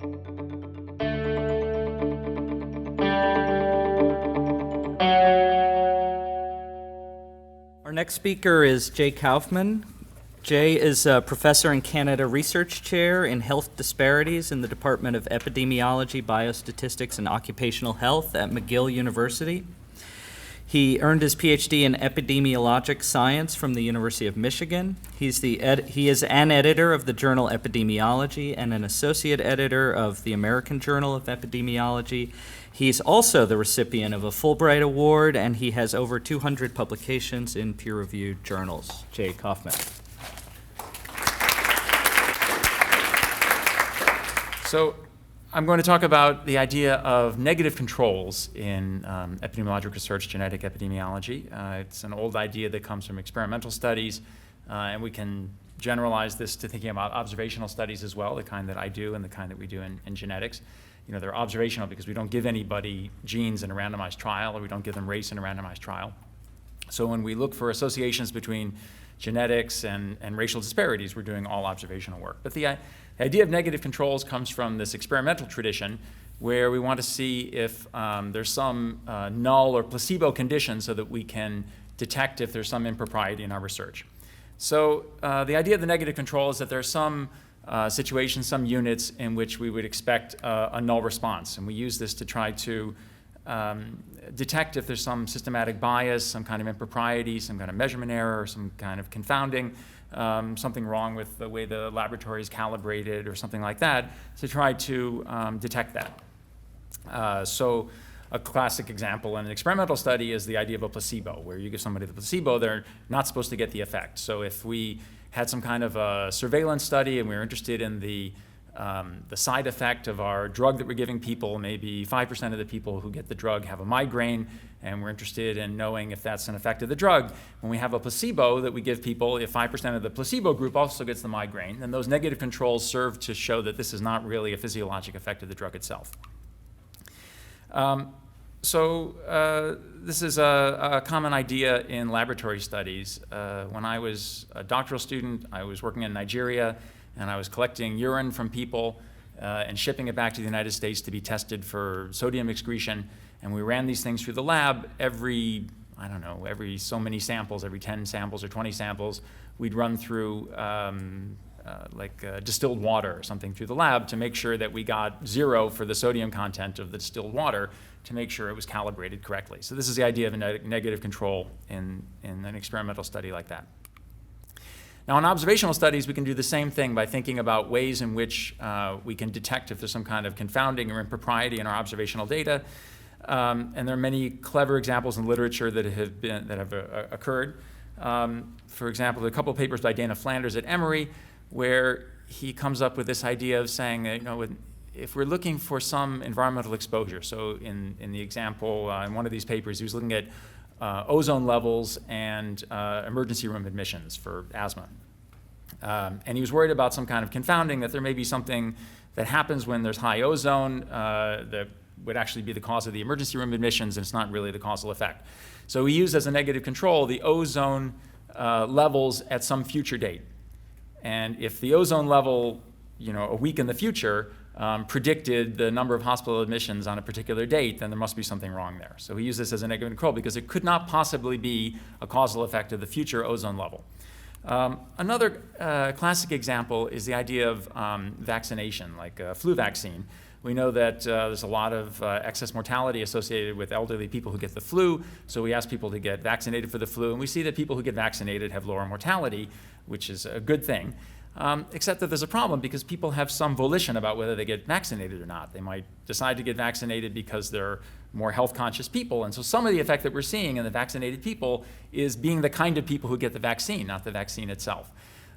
Our next speaker is Jay Kaufman. Jay is a professor and Canada Research Chair in Health Disparities in the Department of Epidemiology, Biostatistics, and Occupational Health at McGill University. He earned his PhD in epidemiologic science from the University of Michigan. He is an editor of the journal Epidemiology and an associate editor of the American Journal of Epidemiology. He's also the recipient of a Fulbright Award, and he has over 200 publications in peer-reviewed journals. Jay Kaufman. So I'm going to talk about the idea of negative controls in epidemiologic research, genetic epidemiology. It's an old idea that comes from experimental studies, and we can generalize this to thinking about observational studies as well, the kind that I do and the kind that we do in genetics. You know, they're observational because we don't give anybody genes in a randomized trial, or we don't give them race in a randomized trial. So when we look for associations between genetics and racial disparities, we're doing all observational work. But the idea of negative controls comes from this experimental tradition where we want to see if there's some null or placebo condition so that we can detect if there's some impropriety in our research. So the idea of the negative control is that there are some situations, some units in which we would expect a null response. And we use this to try to detect if there's some systematic bias, some kind of impropriety, some kind of measurement error, some kind of confounding, something wrong with the way the laboratory is calibrated or something like that, to try to detect that. So a classic example in an experimental study is the idea of a placebo, where you give somebody the placebo, they're not supposed to get the effect. So if we had some kind of a surveillance study and we were interested in the side effect of our drug that we're giving people, maybe 5% of the people who get the drug have a migraine, and we're interested in knowing if that's an effect of the drug. When we have a placebo that we give people, if 5% of the placebo group also gets the migraine, then those negative controls serve to show that this is not really a physiologic effect of the drug itself. This is a common idea in laboratory studies. When I was a doctoral student, I was working in Nigeria, and I was collecting urine from people and shipping it back to the United States to be tested for sodium excretion. And we ran these things through the lab every so many samples, every 10 samples or 20 samples, we'd run through distilled water or something through the lab to make sure that we got 0 for the sodium content of the distilled water to make sure it was calibrated correctly. So this is the idea of a negative control in an experimental study like that. Now, in observational studies, we can do the same thing by thinking about ways in which we can detect if there's some kind of confounding or impropriety in our observational data. And there are many clever examples in literature that have occurred. For example, there are a couple of papers by Dana Flanders at Emory where he comes up with this idea of saying that, if we're looking for some environmental exposure, so in the example in one of these papers, he was looking at ozone levels and emergency room admissions for asthma. And he was worried about some kind of confounding, that there may be something that happens when there's high ozone that would actually be the cause of the emergency room admissions, and it's not really the causal effect. So he used as a negative control the ozone levels at some future date. And if the ozone level, a week in the future, predicted the number of hospital admissions on a particular date, then there must be something wrong there. So we use this as a negative control because it could not possibly be a causal effect of the future ozone level. Another classic example is the idea of vaccination, like a flu vaccine. We know that there's a lot of excess mortality associated with elderly people who get the flu, so we ask people to get vaccinated for the flu, and we see that people who get vaccinated have lower mortality, which is a good thing. Except that there's a problem because people have some volition about whether they get vaccinated or not. They might decide to get vaccinated because they're more health conscious people. And so some of the effect that we're seeing in the vaccinated people is being the kind of people who get the vaccine, not the vaccine itself.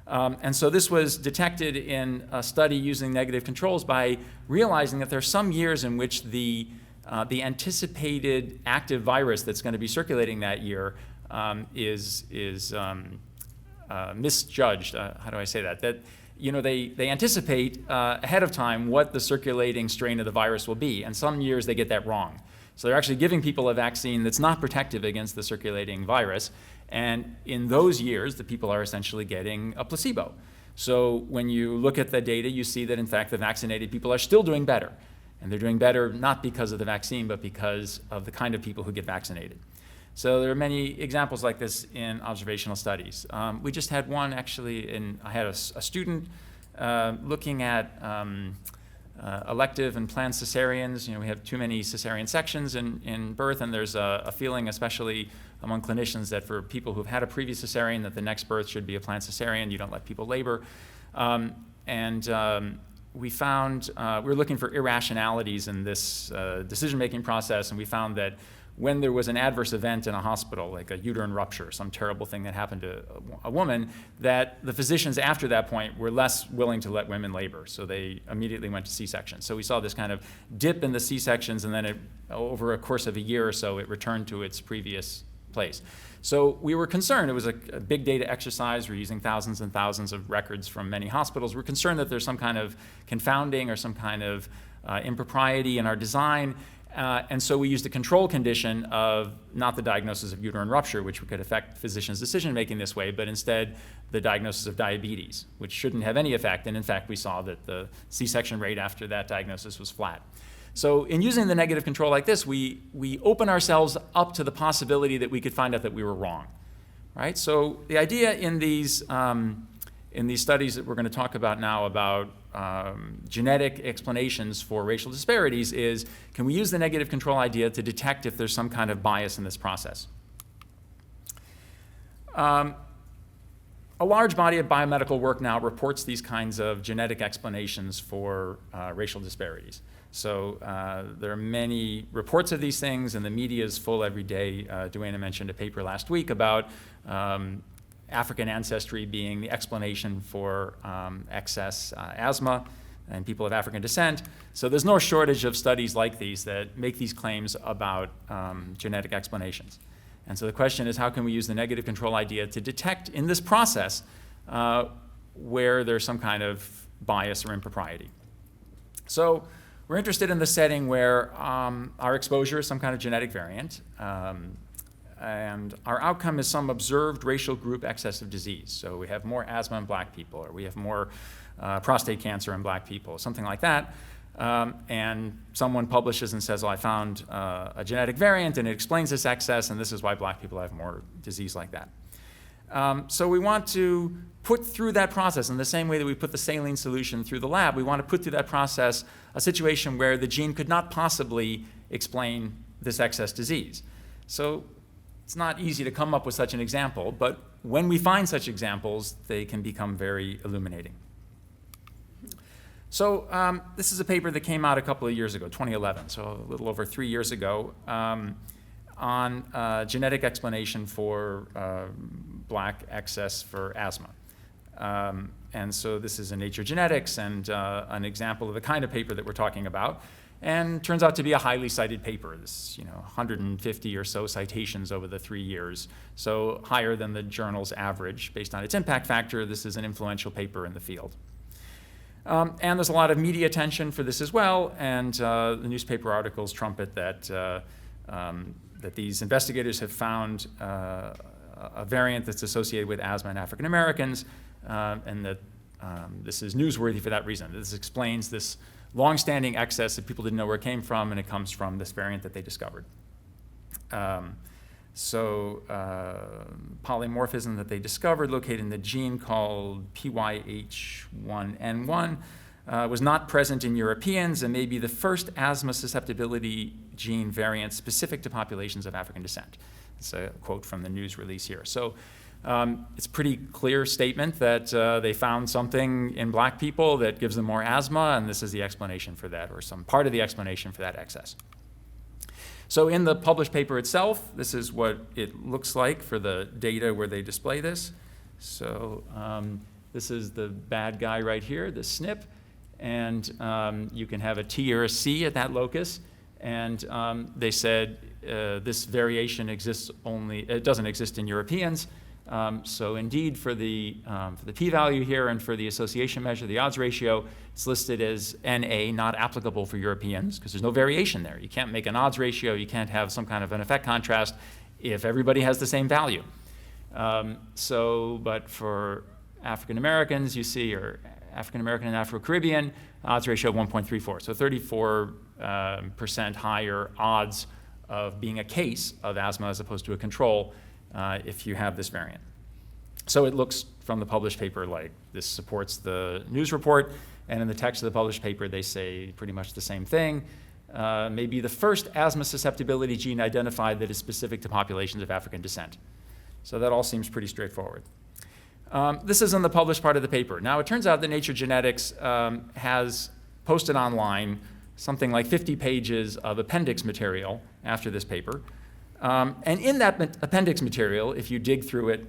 And so this was detected in a study using negative controls by realizing that there are some years in which the anticipated active virus that's going to be circulating that year is misjudged. How do I say that? That they anticipate ahead of time what the circulating strain of the virus will be, and some years they get that wrong. So they're actually giving people a vaccine that's not protective against the circulating virus, and in those years, the people are essentially getting a placebo. So when you look at the data, you see that in fact the vaccinated people are still doing better. And they're doing better not because of the vaccine, but because of the kind of people who get vaccinated. So there are many examples like this in observational studies. We just had one actually, I had a student looking at elective and planned cesareans. We have too many cesarean sections in birth, and there's a feeling, especially among clinicians, that for people who've had a previous cesarean, that the next birth should be a planned cesarean. You don't let people labor. We found, we were looking for irrationalities in this decision-making process, and we found that when there was an adverse event in a hospital, like a uterine rupture, some terrible thing that happened to a woman, that the physicians after that point were less willing to let women labor. So they immediately went to C-section. So we saw this kind of dip in the C-sections, and then over a course of a year or so, it returned to its previous place. So we were concerned. It was a big data exercise. We're using thousands and thousands of records from many hospitals. We're concerned that there's some kind of confounding or some kind of impropriety in our design. And so we used a control condition of not the diagnosis of uterine rupture, which could affect physicians' decision-making this way, but instead the diagnosis of diabetes, which shouldn't have any effect. And in fact, we saw that the C-section rate after that diagnosis was flat. So in using the negative control like this, we open ourselves up to the possibility that we could find out that we were wrong, right? So the idea in these studies that we're going to talk about now about genetic explanations for racial disparities is, can we use the negative control idea to detect if there's some kind of bias in this process? A large body of biomedical work now reports these kinds of genetic explanations for racial disparities. So there are many reports of these things, and the media is full every day. Duana mentioned a paper last week about African ancestry being the explanation for excess asthma in people of African descent. So there's no shortage of studies like these that make these claims about genetic explanations. And so the question is, how can we use the negative control idea to detect in this process where there's some kind of bias or impropriety? So we're interested in the setting where our exposure is some kind of genetic variant, and our outcome is some observed racial group excess of disease. So we have more asthma in black people, or we have more prostate cancer in black people, something like that. And someone publishes and says, well, I found a genetic variant, and it explains this excess, and this is why black people have more disease like that. So we want to put through that process in the same way that we put the saline solution through the lab. We want to put through that process a situation where the gene could not possibly explain this excess disease. So it's not easy to come up with such an example, but when we find such examples, they can become very illuminating. So this is a paper that came out a couple of years ago, 2011, so a little over 3 years ago, on genetic explanation for black excess for asthma. And so this is in Nature Genetics, and an example of the kind of paper that we're talking about. And turns out to be a highly cited paper. This, 150 or so citations over the 3 years, so higher than the journal's average. Based on its impact factor, this is an influential paper in the field. And there's a lot of media attention for this as well, and the newspaper articles trumpet that, that these investigators have found a variant that's associated with asthma in African Americans, and that this is newsworthy for that reason. This explains this long-standing excess that people didn't know where it came from, and it comes from this variant that they discovered. Polymorphism that they discovered, located in the gene called PYH1N1, was not present in Europeans, and may be the first asthma susceptibility gene variant specific to populations of African descent. It's a quote from the news release here. So it's a pretty clear statement that they found something in black people that gives them more asthma, and this is the explanation for that, or some part of the explanation for that excess. So in the published paper itself, this is what it looks like for the data where they display this. So this is the bad guy right here, the SNP, and you can have a T or a C at that locus. And they said this variation exists only, it doesn't exist in Europeans. So indeed, for the p-value here and for the association measure, the odds ratio, it's listed as NA, not applicable for Europeans, because there's no variation there. You can't make an odds ratio. You can't have some kind of an effect contrast if everybody has the same value. But for African Americans, you see, or African American and Afro-Caribbean, odds ratio of 1.34. So 34% higher odds of being a case of asthma as opposed to a control if you have this variant. So it looks from the published paper like this supports the news report, and in the text of the published paper they say pretty much the same thing. May be the first asthma susceptibility gene identified that is specific to populations of African descent. So that all seems pretty straightforward. This is in the published part of the paper. Now, it turns out that Nature Genetics has posted online something like 50 pages of appendix material after this paper. And in that appendix material, if you dig through it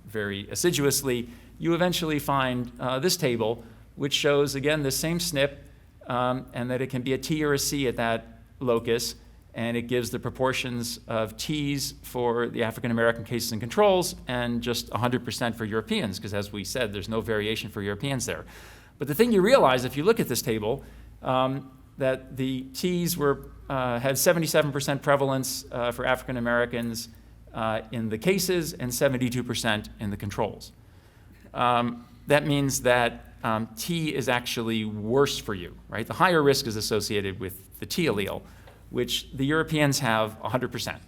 very assiduously, you eventually find this table, which shows, again, the same SNP, and that it can be a T or a C at that locus, and it gives the proportions of T's for the African American cases and controls, and just 100% for Europeans, because as we said, there's no variation for Europeans there. But the thing you realize if you look at this table, that the T's had 77% prevalence for African Americans in the cases and 72% in the controls. That means that T is actually worse for you, right? The higher risk is associated with the T allele, which the Europeans have 100%.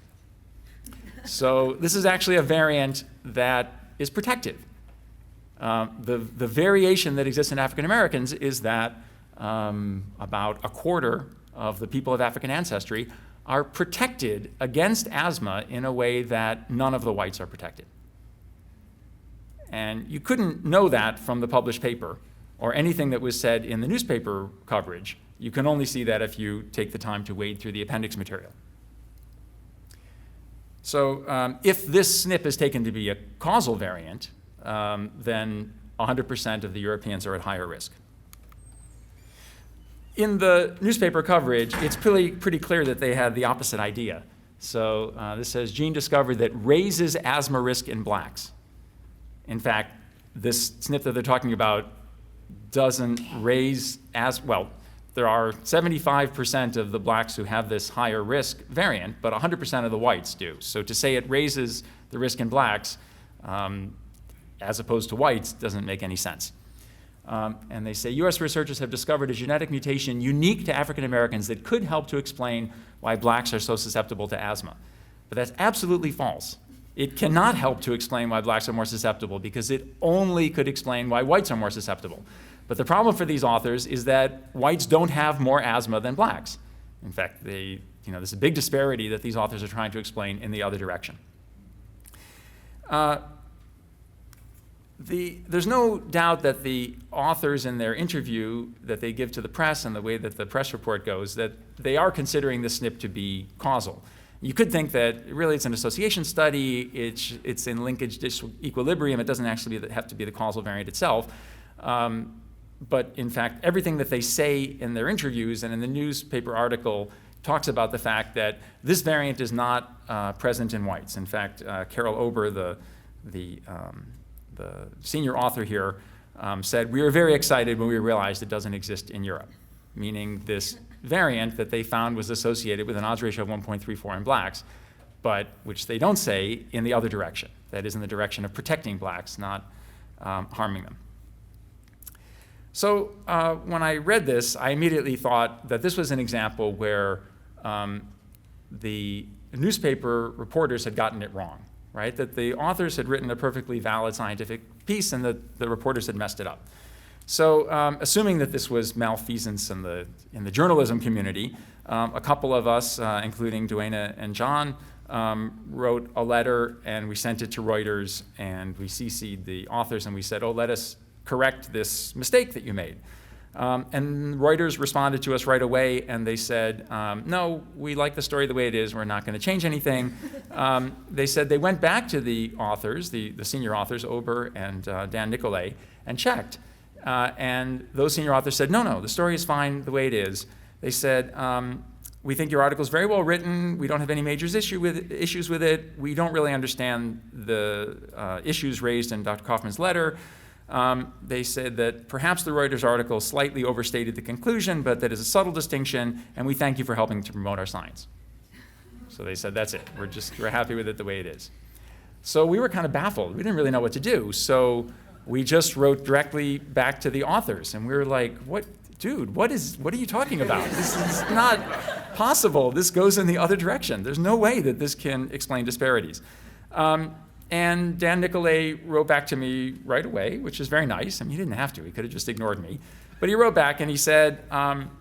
So this is actually a variant that is protective. The variation that exists in African Americans is that about a quarter of the people of African ancestry are protected against asthma in a way that none of the whites are protected. And you couldn't know that from the published paper or anything that was said in the newspaper coverage. You can only see that if you take the time to wade through the appendix material. So if this SNP is taken to be a causal variant, then 100% of the Europeans are at higher risk. In the newspaper coverage, it's pretty clear that they had the opposite idea. So this says, gene discovered that raises asthma risk in blacks. In fact, this SNP that they're talking about doesn't raise well, there are 75% of the blacks who have this higher risk variant, but 100% of the whites do. So to say it raises the risk in blacks as opposed to whites doesn't make any sense. And they say, US researchers have discovered a genetic mutation unique to African Americans that could help to explain why blacks are so susceptible to asthma. But that's absolutely false. It cannot help to explain why blacks are more susceptible because it only could explain why whites are more susceptible. But the problem for these authors is that whites don't have more asthma than blacks. In fact, there's a big disparity that these authors are trying to explain in the other direction. There's no doubt that the authors in their interview that they give to the press and the way that the press report goes, that they are considering this SNP to be causal. You could think that really it's an association study, it's in linkage disequilibrium, it doesn't actually have to be the causal variant itself. But in fact, everything that they say in their interviews and in the newspaper article talks about the fact that this variant is not present in whites. In fact, Carol Ober, the senior author here, said, "We were very excited when we realized it doesn't exist in Europe," meaning this variant that they found was associated with an odds ratio of 1.34 in blacks, but which they don't say in the other direction. That is in the direction of protecting blacks, not harming them. So when I read this, I immediately thought that this was an example where the newspaper reporters had gotten it wrong, right? That the authors had written a perfectly valid scientific piece and that the reporters had messed it up. So assuming that this was malfeasance in the journalism community, a couple of us, including Duana and John, wrote a letter and we sent it to Reuters and we CC'd the authors and we said, oh, let us correct this mistake that you made. And Reuters responded to us right away and they said, no, we like the story the way it is, we're not going to change anything. They said they went back to the authors, the senior authors, Ober and Dan Nicolay, and checked. And those senior authors said, no, the story is fine the way it is. They said, we think your article is very well written. We don't have any major issues with it. We don't really understand the issues raised in Dr. Kaufman's letter. They said that perhaps the Reuters article slightly overstated the conclusion, but that is a subtle distinction, and we thank you for helping to promote our science. So they said, that's it. We're happy with it the way it is. So we were kind of baffled. We didn't really know what to do. So We just wrote directly back to the authors, and we were like, what, dude, what are you talking about? This is not possible. This goes in the other direction. There's no way that this can explain disparities. And Dan Nicolay wrote back to me right away, which is very nice. I mean, he didn't have to. He could have just ignored me. But he wrote back and he said,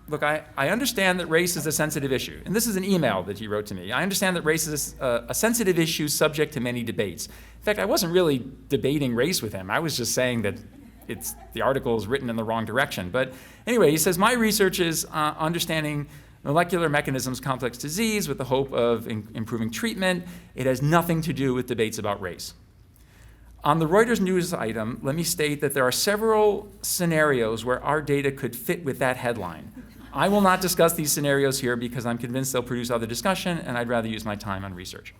look, I understand that race is a sensitive issue. And this is an email that he wrote to me. I understand that race is a sensitive issue subject to many debates. In fact, I wasn't really debating race with him. I was just saying that the article is written in the wrong direction. But anyway, he says, my research is understanding molecular mechanisms, complex disease with the hope of improving treatment. It has nothing to do with debates about race. On the Reuters news item, let me state that there are several scenarios where our data could fit with that headline. I will not discuss these scenarios here because I'm convinced they'll produce other discussion, and I'd rather use my time on research.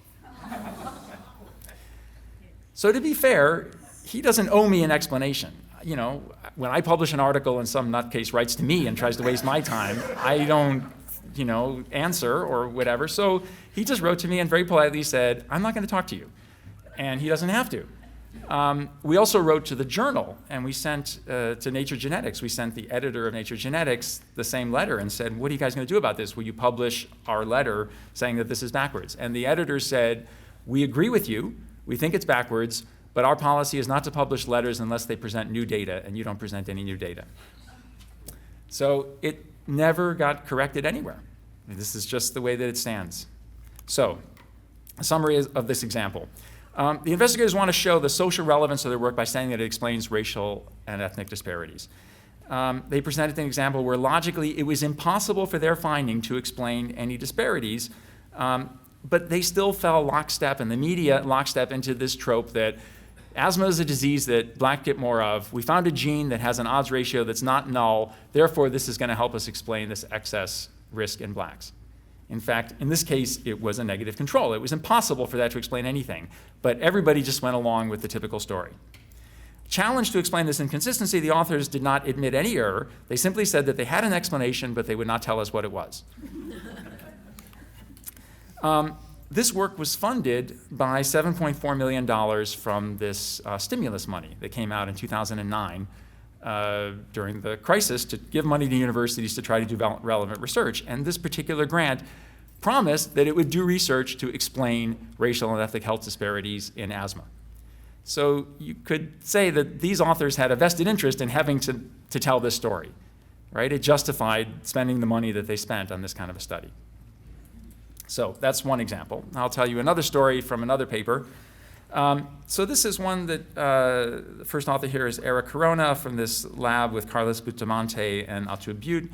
So to be fair, he doesn't owe me an explanation. You know, when I publish an article and some nutcase writes to me and tries to waste my time, I don't, answer or whatever. So he just wrote to me and very politely said, I'm not going to talk to you. And he doesn't have to. We also wrote to the journal, and we sent to Nature Genetics. We sent the editor of Nature Genetics the same letter and said, what are you guys going to do about this? Will you publish our letter saying that this is backwards? And the editor said, we agree with you. We think it's backwards, but our policy is not to publish letters unless they present new data, and you don't present any new data. So it never got corrected anywhere. This is just the way that it stands. So, a summary of this example. The investigators want to show the social relevance of their work by saying that it explains racial and ethnic disparities. They presented an example where logically it was impossible for their finding to explain any disparities, but they still fell lockstep, and the media lockstep into this trope that asthma is a disease that black get more of. We found a gene that has an odds ratio that's not null. Therefore, this is going to help us explain this excess risk in blacks. In fact, in this case, it was a negative control. It was impossible for that to explain anything, but everybody just went along with the typical story. Challenged to explain this inconsistency, the authors did not admit any error. They simply said that they had an explanation, but they would not tell us what it was. This work was funded by $7.4 million from this stimulus money that came out in 2009 during the crisis to give money to universities to try to do relevant research. And this particular grant promised that it would do research to explain racial and ethnic health disparities in asthma. So you could say that these authors had a vested interest in having to tell this story, right? It justified spending the money that they spent on this kind of a study. So that's one example. I'll tell you another story from another paper. So this is one that the first author here is Eric Corona from this lab with Carlos Bustamante and Atul Butte.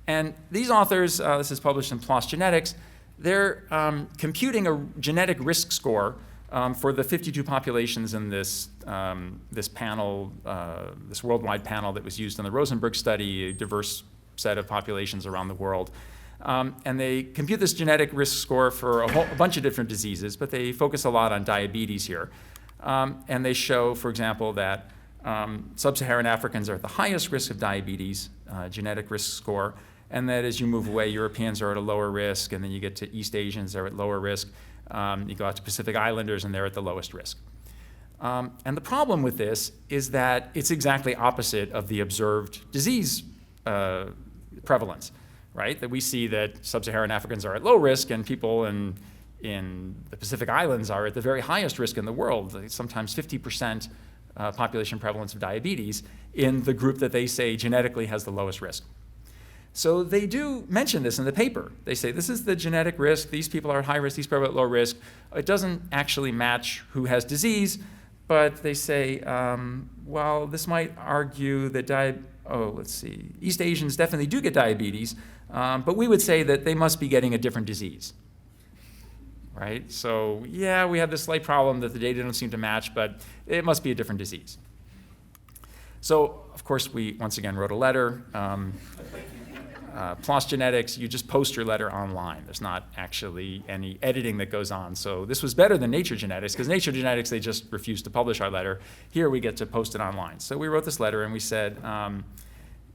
And these authors, this is published in PLOS Genetics, they're computing a genetic risk score for the 52 populations in this panel, this worldwide panel that was used in the Rosenberg study, a diverse set of populations around the world. And they compute this genetic risk score for a bunch of different diseases, but they focus a lot on diabetes here. And they show, for example, that sub-Saharan Africans are at the highest risk of diabetes, genetic risk score, and that as you move away, Europeans are at a lower risk, and then you get to East Asians, they're at lower risk. You go out to Pacific Islanders, and they're at the lowest risk. And the problem with this is that it's exactly opposite of the observed disease prevalence. Right? That we see that sub-Saharan Africans are at low risk and people in the Pacific Islands are at the very highest risk in the world, sometimes 50% population prevalence of diabetes in the group that they say genetically has the lowest risk. So they do mention this in the paper. They say this is the genetic risk, these people are at high risk, these people are at low risk. It doesn't actually match who has disease, but they say, well, this might argue that East Asians definitely do get diabetes, but we would say that they must be getting a different disease, right? So yeah, we have this slight problem that the data don't seem to match, but it must be a different disease. So of course we once again wrote a letter. PLOS Genetics, you just post your letter online. There's not actually any editing that goes on. So this was better than Nature Genetics, because Nature Genetics, they just refused to publish our letter. Here we get to post it online. So we wrote this letter and we said,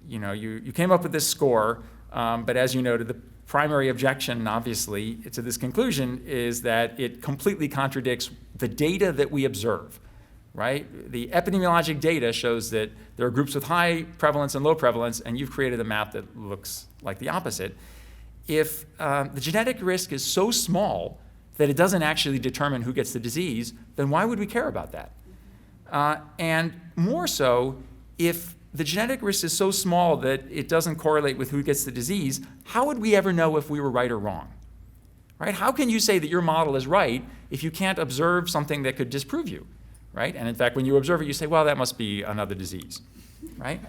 you came up with this score, but as you noted, the primary objection, obviously, to this conclusion is that it completely contradicts the data that we observe, right? The epidemiologic data shows that there are groups with high prevalence and low prevalence, and you've created a map that looks like the opposite. If the genetic risk is so small that it doesn't actually determine who gets the disease, then why would we care about that? And more so, if the genetic risk is so small that it doesn't correlate with who gets the disease, how would we ever know if we were right or wrong? Right? How can you say that your model is right if you can't observe something that could disprove you? Right? And in fact, when you observe it, you say, well, that must be another disease. Right?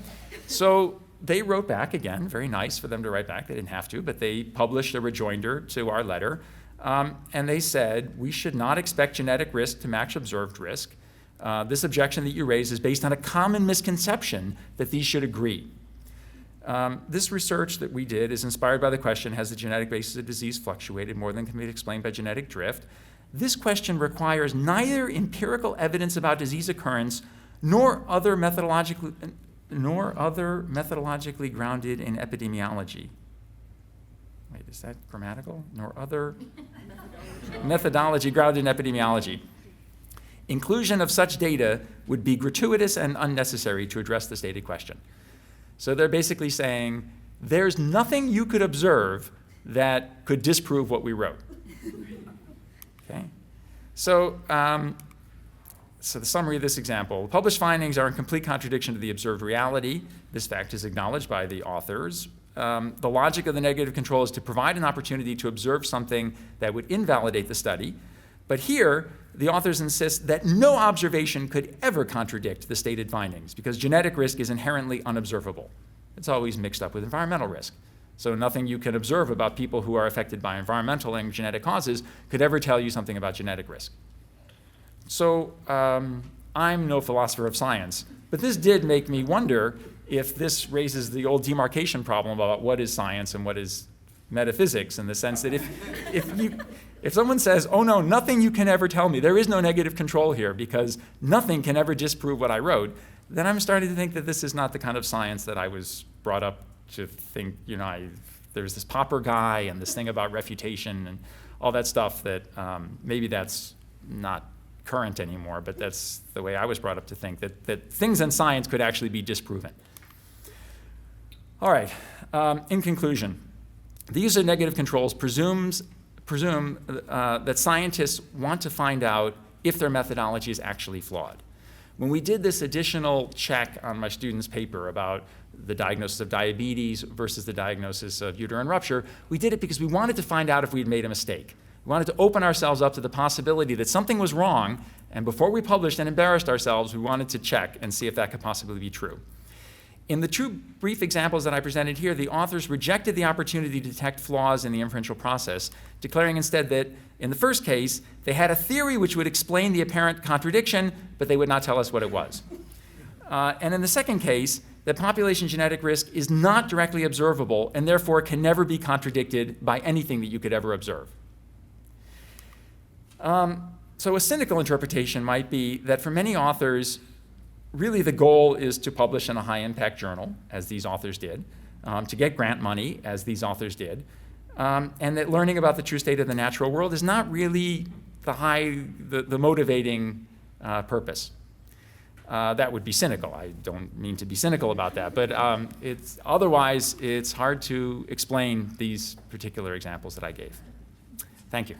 So they wrote back again, very nice for them to write back. They didn't have to, but they published a rejoinder to our letter. And they said, we should not expect genetic risk to match observed risk. This objection that you raise is based on a common misconception that these should agree. This research that we did is inspired by the question, has the genetic basis of disease fluctuated more than can be explained by genetic drift? This question requires neither empirical evidence about disease occurrence nor other methodologically grounded in epidemiology. Wait, is that grammatical? Nor other methodology grounded in epidemiology. Inclusion of such data would be gratuitous and unnecessary to address the stated question. So they're basically saying, there's nothing you could observe that could disprove what we wrote. Okay? So, so the summary of this example, published findings are in complete contradiction to the observed reality. This fact is acknowledged by the authors. The logic of the negative control is to provide an opportunity to observe something that would invalidate the study. But here, the authors insist that no observation could ever contradict the stated findings because genetic risk is inherently unobservable. It's always mixed up with environmental risk. So nothing you can observe about people who are affected by environmental and genetic causes could ever tell you something about genetic risk. So I'm no philosopher of science, but this did make me wonder if this raises the old demarcation problem about what is science and what is metaphysics, in the sense that if someone says, oh no, nothing you can ever tell me, there is no negative control here because nothing can ever disprove what I wrote, then I'm starting to think that this is not the kind of science that I was brought up to think, there's this Popper guy and this thing about refutation and all that stuff that maybe that's not current anymore, but that's the way I was brought up to think, that things in science could actually be disproven. All right, in conclusion, the use of negative controls presume that scientists want to find out if their methodology is actually flawed. When we did this additional check on my student's paper about the diagnosis of diabetes versus the diagnosis of uterine rupture, we did it because we wanted to find out if we'd made a mistake. We wanted to open ourselves up to the possibility that something was wrong, and before we published and embarrassed ourselves, we wanted to check and see if that could possibly be true. In the two brief examples that I presented here, the authors rejected the opportunity to detect flaws in the inferential process, declaring instead that, in the first case, they had a theory which would explain the apparent contradiction, but they would not tell us what it was. And in the second case, that population genetic risk is not directly observable and therefore can never be contradicted by anything that you could ever observe. So a cynical interpretation might be that for many authors, really the goal is to publish in a high-impact journal, as these authors did, to get grant money, as these authors did, and that learning about the true state of the natural world is not really the motivating purpose. That would be cynical. I don't mean to be cynical about that, but otherwise it's hard to explain these particular examples that I gave. Thank you.